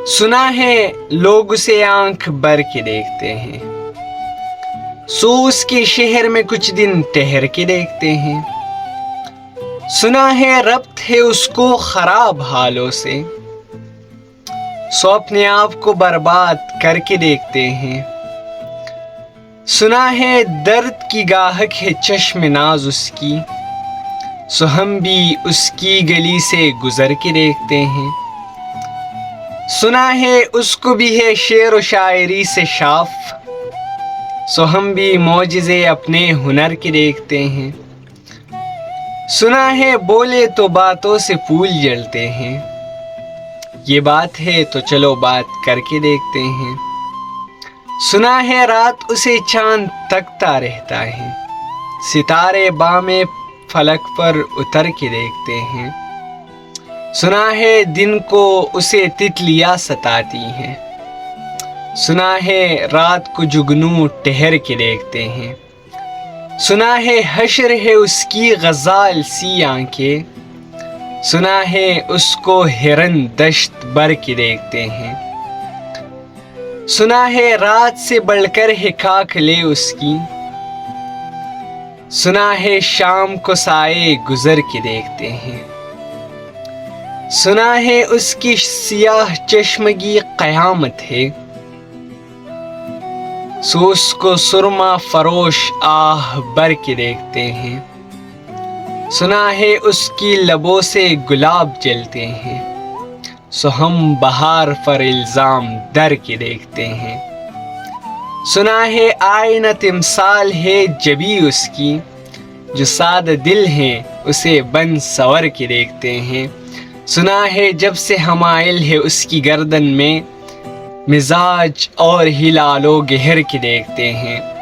सुना है लोग उसे आंख भर के देखते हैं, सो उसके शहर में कुछ दिन ठहर के देखते हैं। सुना है रब्त है उसको खराब हालों से, सो अपने आप को बर्बाद करके देखते हैं। सुना है दर्द की गाहक है चश्म नाज उसकी, सो हम भी उसकी गली से गुजर के देखते हैं। सुना है उसको भी है शेर व शायरी से शाफ, सो हम भी मौजिज़े अपने हुनर के देखते हैं। सुना है बोले तो बातों से फूल जलते हैं, ये बात है तो चलो बात करके देखते हैं। सुना है रात उसे चांद तकता रहता है, सितारे बामे फलक पर उतर के देखते हैं। सुना है दिन को उसे तितलियाँ सताती हैं, सुना है रात को जुगनू ठहर के देखते हैं। सुना है हशर है उसकी गज़ाल सी आंखें, सुना है उसको हिरन दश्त भर के देखते हैं। सुना है रात से बढ़कर है काकले उसकी, सुना है शाम को साए गुजर के देखते हैं। सुना है उसकी सियाह चश्मगी क़यामत है, सो उसको सुरमा फरोश आह भर के देखते हैं। सुना है उसकी लबों से गुलाब जलते हैं, सो हम बहार पर इल्ज़ाम दर के देखते हैं। सुना है आईना तिमसाल है जबी उसकी, जो सादा दिल हैं उसे बन सवर के देखते हैं। सुना है जब से हमाइल है उसकी गर्दन में, मिजाज और हिलालो गहर के देखते हैं।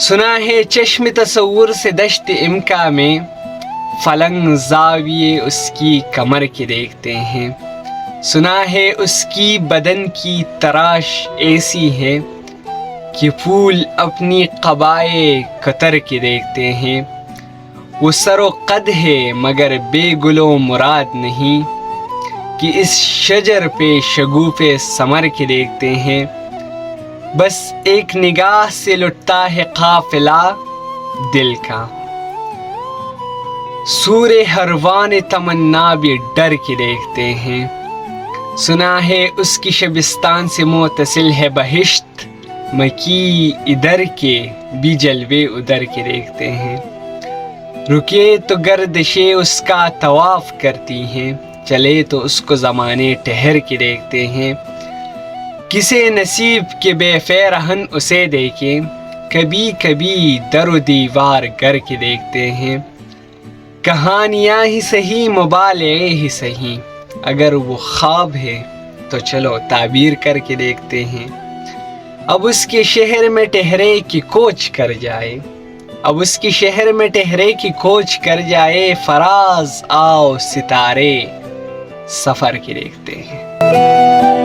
सुना है चश्म तसव्वुर से दश्त इम्का में, फलंग जाविये उसकी कमर के देखते हैं। सुना है उसकी बदन की तराश ऐसी है कि फूल अपनी क़बाए कतर के देखते हैं। वो सरो कद है मगर बेगुलो मुराद नहीं, कि इस शजर पे शगुफ़े समर के देखते हैं। बस एक निगाह से लुटता है काफ़िला दिल का, सूरे हरवान तमन्ना भी डर के देखते हैं। सुना है उसकी शबिस्तान से मुतसिल है बहिश्त, मकी इधर के भी जलवे उधर के देखते हैं। रुके तो गर्दिशे उसका तवाफ़ करती हैं, चले तो उसको ज़माने ठहर के देखते हैं। किसे नसीब के बेफेरहन उसे देखें, कभी कभी दर दीवार कर के देखते हैं। कहानियाँ ही सही मुबाले ही सही, अगर वो ख्वाब है तो चलो ताबीर करके देखते हैं। अब उसके शहर में ठहरे कि कोच कर जाए, अब उसके शहर में ठहरे कि कोच कर जाए, फराज आओ सितारे सफ़र के देखते हैं।